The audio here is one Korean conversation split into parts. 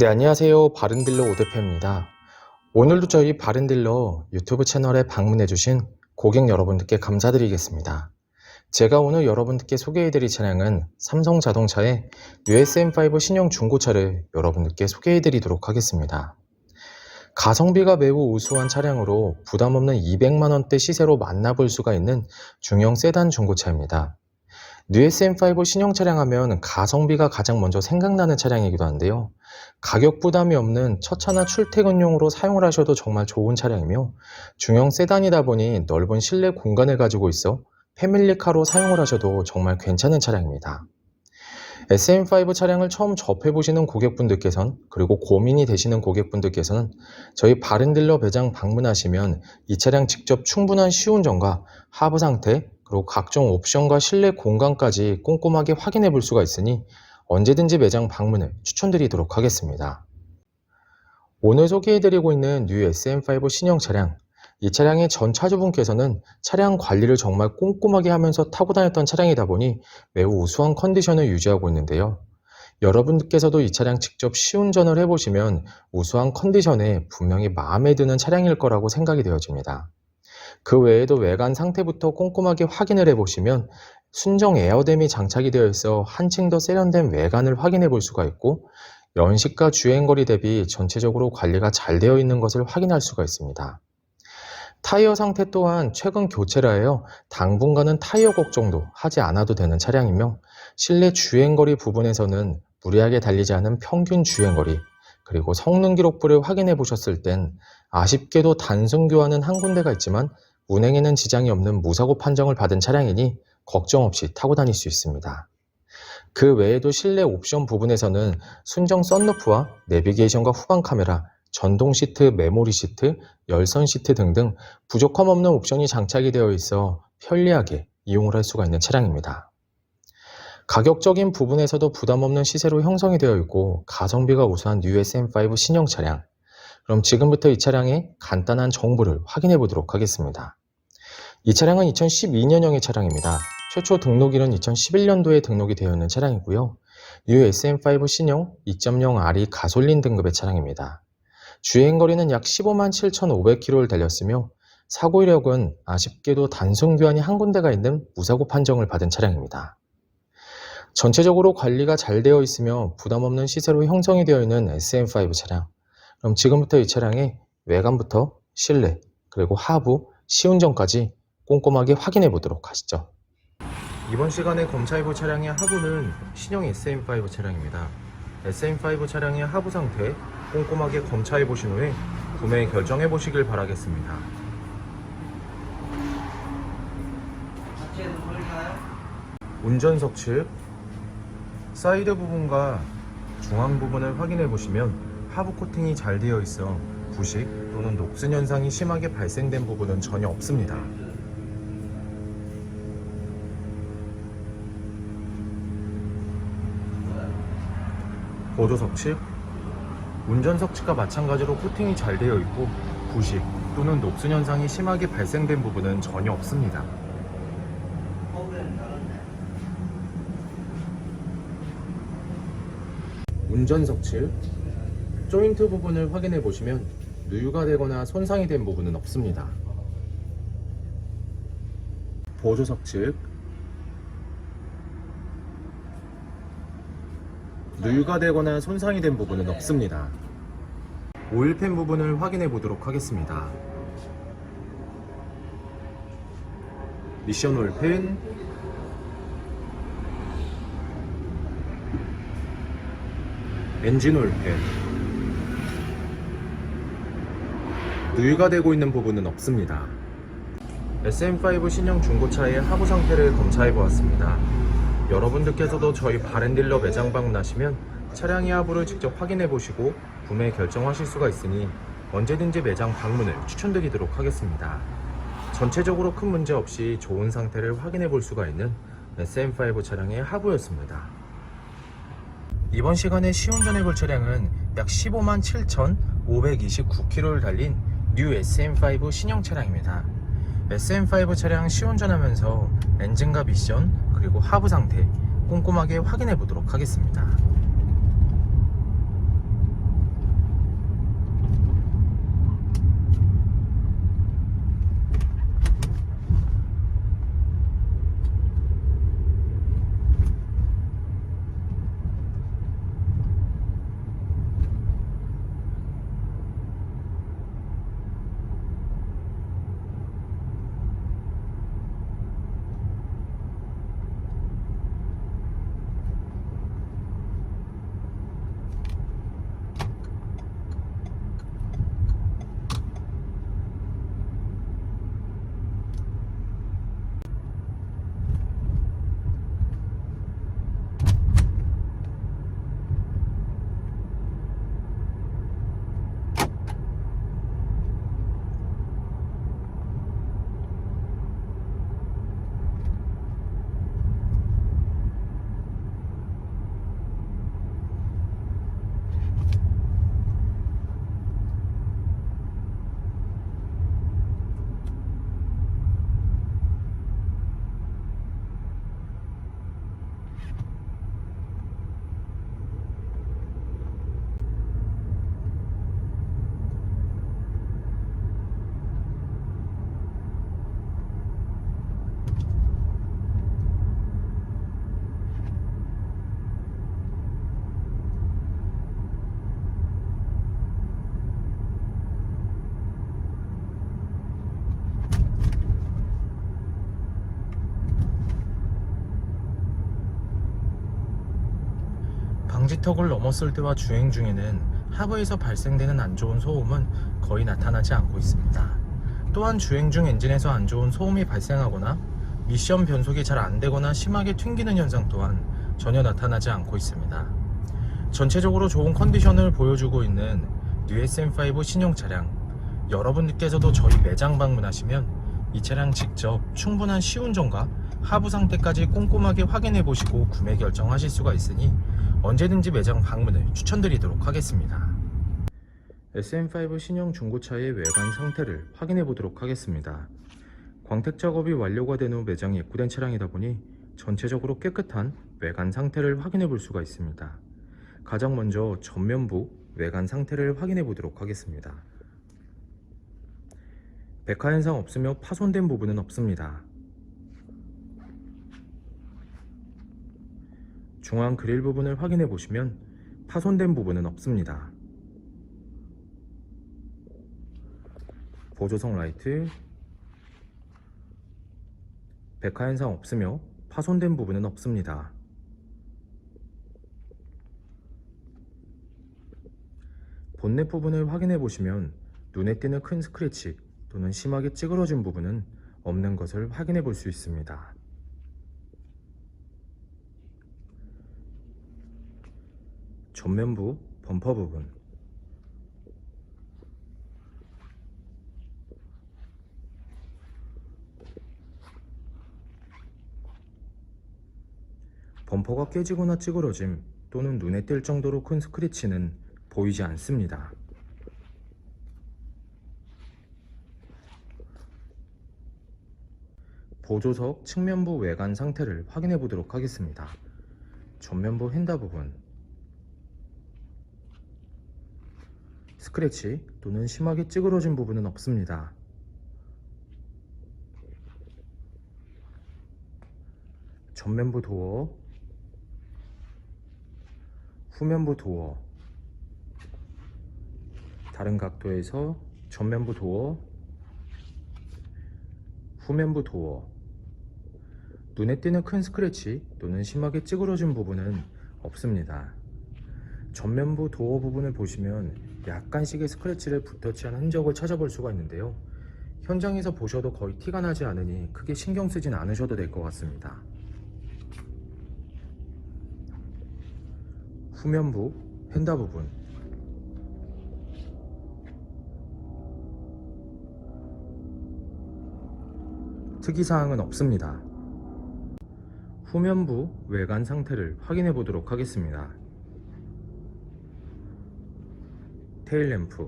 네, 안녕하세요. 바른딜러 오대표입니다. 오늘도 저희 바른딜러 유튜브 채널에 방문해주신 고객 여러분들께 감사드리겠습니다. 제가 오늘 여러분들께 소개해드릴 차량은 삼성자동차의 USM5 신형 중고차를 여러분들께 소개해드리도록 하겠습니다. 가성비가 매우 우수한 차량으로 부담없는 200만원대 시세로 만나볼 수가 있는 중형 세단 중고차입니다. USM5 신형 차량 하면 가성비가 가장 먼저 생각나는 차량이기도 한데요. 가격 부담이 없는 첫 차나 출퇴근용으로 사용을 하셔도 정말 좋은 차량이며 중형 세단이다 보니 넓은 실내 공간을 가지고 있어 패밀리카로 사용을 하셔도 정말 괜찮은 차량입니다. SM5 차량을 처음 접해보시는 고객분들께서는 그리고 고민이 되시는 고객분들께서는 저희 바른딜러 매장 방문하시면 이 차량 직접 충분한 시운전과 하부 상태 그리고 각종 옵션과 실내 공간까지 꼼꼼하게 확인해 볼 수가 있으니 언제든지 매장 방문을 추천드리도록 하겠습니다. 오늘 소개해드리고 있는 뉴 SM5 신형 차량, 이 차량의 전 차주분께서는 차량 관리를 정말 꼼꼼하게 하면서 타고 다녔던 차량이다 보니 매우 우수한 컨디션을 유지하고 있는데요. 여러분께서도 이 차량 직접 시운전을 해보시면 우수한 컨디션에 분명히 마음에 드는 차량일 거라고 생각이 되어집니다. 그 외에도 외관 상태부터 꼼꼼하게 확인을 해보시면 순정 에어댐이 장착이 되어 있어 한층 더 세련된 외관을 확인해 볼 수가 있고 연식과 주행거리 대비 전체적으로 관리가 잘 되어 있는 것을 확인할 수가 있습니다. 타이어 상태 또한 최근 교체라 해요 당분간은 타이어 걱정도 하지 않아도 되는 차량이며 실내 주행거리 부분에서는 무리하게 달리지 않은 평균 주행거리 그리고 성능 기록부를 확인해 보셨을 땐 아쉽게도 단순 교환은 한 군데가 있지만 운행에는 지장이 없는 무사고 판정을 받은 차량이니 걱정 없이 타고 다닐 수 있습니다. 그 외에도 실내 옵션 부분에서는 순정 썬루프와 내비게이션과 후방 카메라, 전동 시트, 메모리 시트, 열선 시트 등등 부족함 없는 옵션이 장착이 되어 있어 편리하게 이용을 할 수가 있는 차량입니다. 가격적인 부분에서도 부담 없는 시세로 형성이 되어 있고 가성비가 우수한 뉴 SM5 신형 차량. 그럼 지금부터 이 차량의 간단한 정보를 확인해 보도록 하겠습니다. 이 차량은 2012년형의 차량입니다. 최초 등록일은 2011년도에 등록이 되어 있는 차량이고요. 뉴 SM5 신형 2.0RE 가솔린 등급의 차량입니다. 주행거리는 약 15만 7,500km를 달렸으며 사고 이력은 아쉽게도 단순 교환이 한 군데가 있는 무사고 판정을 받은 차량입니다. 전체적으로 관리가 잘 되어 있으며 부담 없는 시세로 형성이 되어 있는 SM5 차량. 그럼 지금부터 이 차량의 외관부터 실내 그리고 하부, 시운전까지 꼼꼼하게 확인해 보도록 하시죠. 이번 시간에 검사해 볼 차량의 하부는 신형 SM5 차량입니다. SM5 차량의 하부 상태 꼼꼼하게 검사해 보신 후에 구매 결정해 보시길 바라겠습니다. 운전석 측 사이드 부분과 중앙 부분을 확인해 보시면 하부 코팅이 잘 되어 있어 부식 또는 녹슨 현상이 심하게 발생된 부분은 전혀 없습니다. 보조석 측 운전석 측과 마찬가지로 코팅이 잘 되어 있고 부식 또는 녹슨 현상이 심하게 발생된 부분은 전혀 없습니다. 운전석 측 조인트 부분을 확인해 보시면 누유가 되거나 손상이 된 부분은 없습니다. 보조석 측 누유가 되거나 손상이 된 부분은 없습니다. 오일팬 부분을 확인해 보도록 하겠습니다. 미션 오일팬, 엔진 오일팬, 누유가 되고 있는 부분은 없습니다. SM5 신형 중고차의 하부 상태를 검사해 보았습니다. 여러분들께서도 저희 바른딜러 매장 방문하시면 차량의 하부를 직접 확인해 보시고 구매 결정하실 수가 있으니 언제든지 매장 방문을 추천드리도록 하겠습니다. 전체적으로 큰 문제 없이 좋은 상태를 확인해 볼 수가 있는 SM5 차량의 하부였습니다. 이번 시간에 시운전해 볼 차량은 약 15만 7,529km를 달린 뉴 SM5 신형 차량입니다. SM5 차량 시운전하면서 엔진과 미션 그리고 하부 상태 꼼꼼하게 확인해 보도록 하겠습니다. 미터를 넘었을 때와 주행 중에는 하부에서 발생되는 안 좋은 소음은 거의 나타나지 않고 있습니다. 또한 주행 중 엔진에서 안 좋은 소음이 발생하거나 미션 변속이 잘 안되거나 심하게 튕기는 현상 또한 전혀 나타나지 않고 있습니다. 전체적으로 좋은 컨디션을 보여주고 있는 뉴 SM5 신형 차량, 여러분들께서도 저희 매장 방문하시면 이 차량 직접 충분한 시운전과 하부 상태까지 꼼꼼하게 확인해 보시고 구매 결정하실 수가 있으니 언제든지 매장 방문을 추천드리도록 하겠습니다. SM5 신형 중고차의 외관 상태를 확인해 보도록 하겠습니다. 광택 작업이 완료가 된 후 매장에 입고된 차량이다 보니 전체적으로 깨끗한 외관 상태를 확인해 볼 수가 있습니다. 가장 먼저 전면부 외관 상태를 확인해 보도록 하겠습니다. 백화 현상 없으며 파손된 부분은 없습니다. 중앙 그릴 부분을 확인해 보시면 파손된 부분은 없습니다. 보조석 라이트, 백화 현상 없으며 파손된 부분은 없습니다. 본넷 부분을 확인해 보시면 눈에 띄는 큰 스크래치 또는 심하게 찌그러진 부분은 없는 것을 확인해 볼 수 있습니다. 전면부 범퍼 부분, 범퍼가 깨지거나 찌그러짐 또는 눈에 띌 정도로 큰 스크래치는 보이지 않습니다. 보조석 측면부 외관 상태를 확인해 보도록 하겠습니다. 전면부 휀다 부분, 스크래치 또는 심하게 찌그러진 부분은 없습니다. 전면부 도어, 후면부 도어, 다른 각도에서 전면부 도어, 후면부 도어, 눈에 띄는 큰 스크래치 또는 심하게 찌그러진 부분은 없습니다. 전면부 도어 부분을 보시면 약간씩의 스크래치를 붓터치한 흔적을 찾아볼 수가 있는데요. 현장에서 보셔도 거의 티가 나지 않으니 크게 신경 쓰진 않으셔도 될 것 같습니다. 후면부 휀다 부분, 특이사항은 없습니다. 후면부 외관 상태를 확인해 보도록 하겠습니다. 테일램프,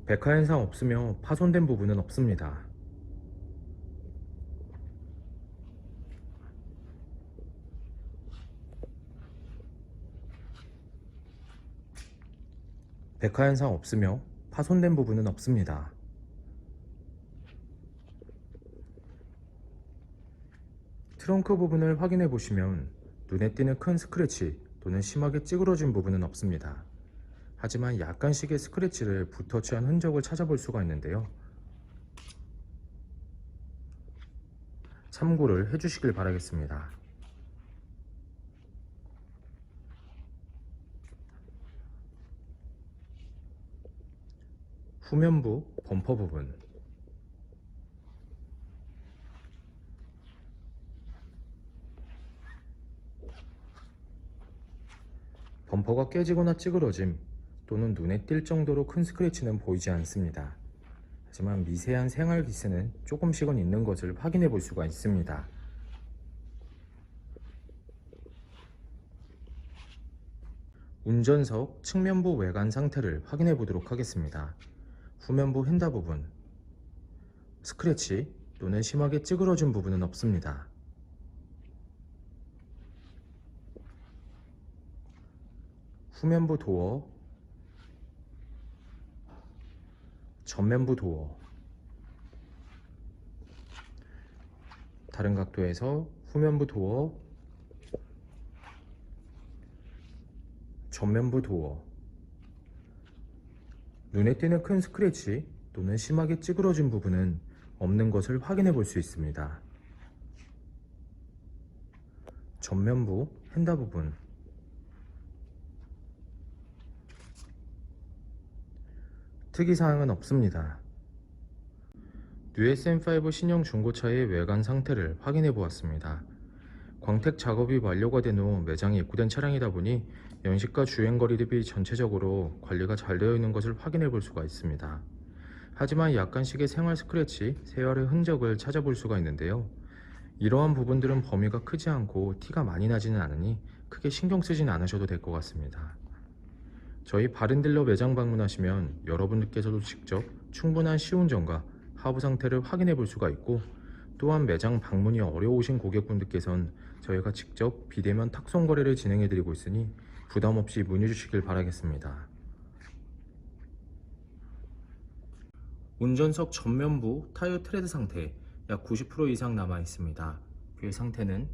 백화 현상 없으며 파손된 부분은 없습니다. 백화 현상 없으며 파손된 부분은 없습니다. 트렁크 부분을 확인해 보시면 눈에 띄는 큰 스크래치 또는 심하게 찌그러진 부분은 없습니다. 하지만 약간씩의 스크래치를 붓터치한 흔적을 찾아볼 수가 있는데요. 참고를 해주시길 바라겠습니다. 후면부 범퍼 부분, 범퍼가 깨지거나 찌그러짐 또는 눈에 띌 정도로 큰 스크래치는 보이지 않습니다. 하지만 미세한 생활 기스는 조금씩은 있는 것을 확인해 볼 수가 있습니다. 운전석 측면부 외관 상태를 확인해 보도록 하겠습니다. 후면부 휀다 부분, 스크래치 또는 심하게 찌그러진 부분은 없습니다. 후면부 도어, 전면부 도어, 다른 각도에서 후면부 도어, 전면부 도어, 눈에 띄는 큰 스크래치 또는 심하게 찌그러진 부분은 없는 것을 확인해 볼 수 있습니다. 전면부 핸다 부분, 특이사항은 없습니다. 뉴SM5 신형 중고차의 외관 상태를 확인해 보았습니다. 광택 작업이 완료가 된 후 매장에 입고된 차량이다 보니 연식과 주행거리 대비 전체적으로 관리가 잘 되어 있는 것을 확인해 볼 수가 있습니다. 하지만 약간씩의 생활 스크래치, 세월의 흔적을 찾아볼 수가 있는데요. 이러한 부분들은 범위가 크지 않고 티가 많이 나지는 않으니 크게 신경 쓰진 않으셔도 될 것 같습니다. 저희 바른딜러 매장 방문하시면 여러분들께서도 직접 충분한 시운전과 하부 상태를 확인해 볼 수가 있고, 또한 매장 방문이 어려우신 고객분들께선 저희가 직접 비대면 탁송 거래를 진행해 드리고 있으니 부담 없이 문의 주시길 바라겠습니다. 운전석 전면부 타이어 트레드 상태 약 90% 이상 남아 있습니다. 휠 상태는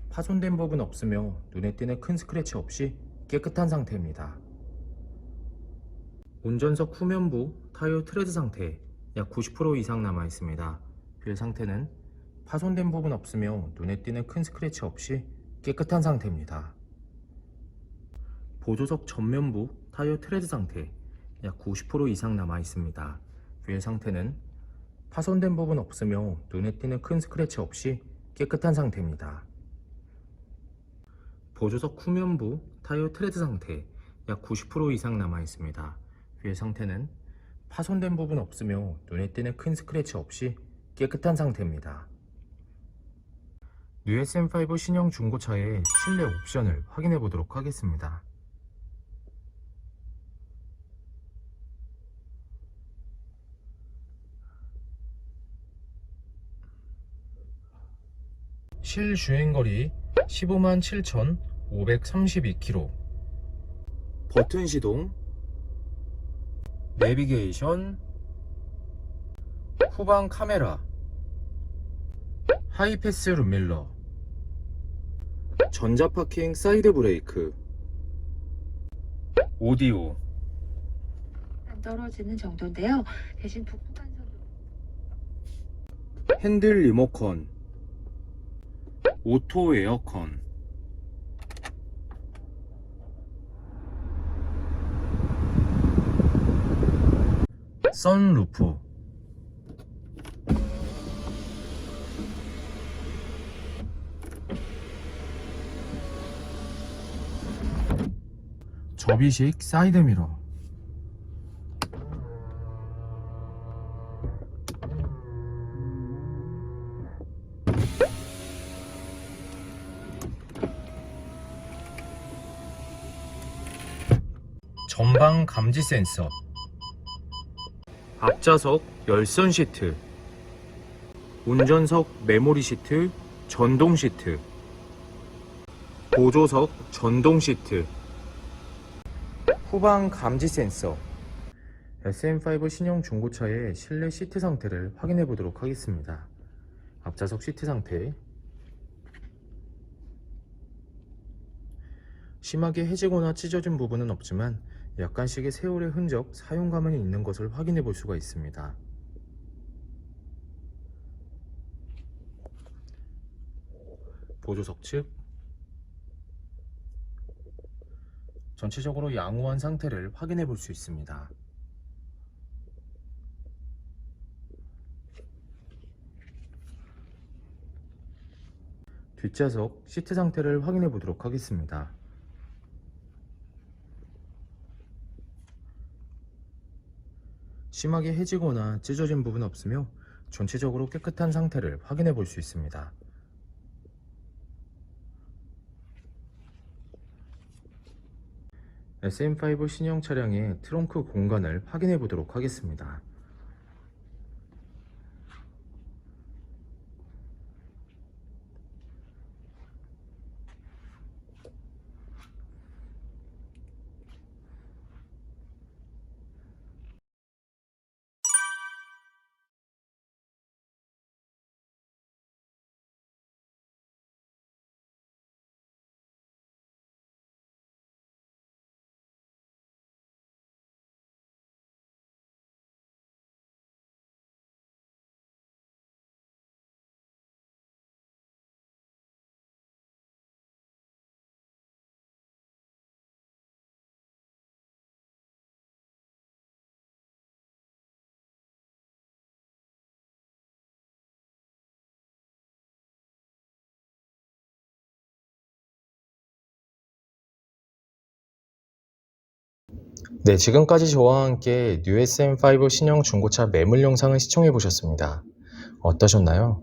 파손된 부분 없으며 눈에 띄는 큰 스크래치 없이 깨끗한 상태입니다. 운전석 후면부 타이어 트레드 상태 약 90% 이상 남아 있습니다. 휠 상태는 파손된 부분 없으며 눈에 띄는 큰 스크래치 없이 깨끗한 상태입니다. 보조석 전면부 타이어 트레드 상태 약 90% 이상 남아 있습니다. 휠 상태는 파손된 부분 없으며 눈에 띄는 큰 스크래치 없이 깨끗한 상태입니다. 보조석 후면부 타이어 트레드 상태 약 90% 이상 남아 있습니다. 휠 상태는 파손된 부분 없으며 눈에 띄는 큰 스크래치 없이 깨끗한 상태입니다. 뉴SM5 신형 중고차의 실내 옵션을 확인해 보도록 하겠습니다. 실주행거리 15만 7,532km, 버튼 시동, 내비게이션, 후방 카메라, 하이패스 룸밀러, 전자파킹 사이드 브레이크, 오디오, 안 떨어지는 정도인데요. 대신 북부간선도 핸들 리모컨, 오토 에어컨, 선루프, 접이식 사이드미러, 전방 감지 센서, 앞좌석 열선 시트, 운전석 메모리 시트, 전동 시트, 보조석 전동 시트, 후방 감지 센서. SM5 신형 중고차의 실내 시트 상태를 확인해 보도록 하겠습니다. 앞좌석 시트 상태, 심하게 해지거나 찢어진 부분은 없지만 약간씩의 세월의 흔적, 사용감은 있는 것을 확인해 볼 수가 있습니다. 보조석 측 전체적으로 양호한 상태를 확인해 볼 수 있습니다. 뒷좌석 시트 상태를 확인해 보도록 하겠습니다. 심하게 해지거나 찢어진 부분 없으며 전체적으로 깨끗한 상태를 확인해 볼 수 있습니다. SM5 신형 차량의 트렁크 공간을 확인해 보도록 하겠습니다. 네, 지금까지 저와 함께 뉴 SM5 신형 중고차 매물 영상을 시청해 보셨습니다. 어떠셨나요?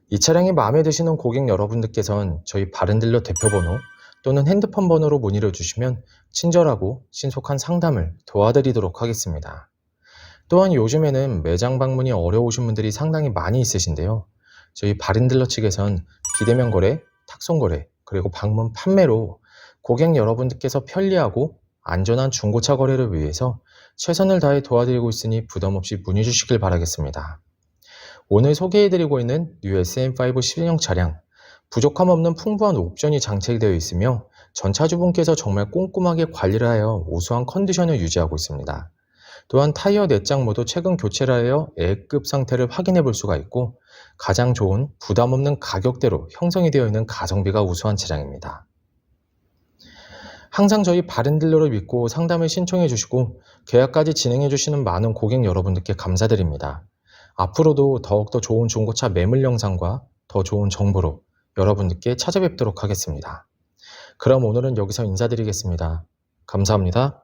이 차량이 마음에 드시는 고객 여러분들께선 저희 바른딜러 대표번호 또는 핸드폰 번호로 문의를 주시면 친절하고 신속한 상담을 도와드리도록 하겠습니다. 또한 요즘에는 매장 방문이 어려우신 분들이 상당히 많이 있으신데요. 저희 바른딜러 측에선 비대면 거래, 탁송 거래, 그리고 방문 판매로 고객 여러분들께서 편리하고 안전한 중고차 거래를 위해서 최선을 다해 도와드리고 있으니 부담 없이 문의 주시길 바라겠습니다. 오늘 소개해드리고 있는 뉴 SM5 신형 차량, 부족함 없는 풍부한 옵션이 장착되어 있으며 전차주분께서 정말 꼼꼼하게 관리를 하여 우수한 컨디션을 유지하고 있습니다. 또한 타이어 내장 모두 최근 교체를 하여 A급 상태를 확인해 볼 수가 있고 가장 좋은 부담 없는 가격대로 형성이 되어 있는 가성비가 우수한 차량입니다. 항상 저희 바른딜러를 믿고 상담을 신청해 주시고 계약까지 진행해 주시는 많은 고객 여러분들께 감사드립니다. 앞으로도 더욱더 좋은 중고차 매물 영상과 더 좋은 정보로 여러분들께 찾아뵙도록 하겠습니다. 그럼 오늘은 여기서 인사드리겠습니다. 감사합니다.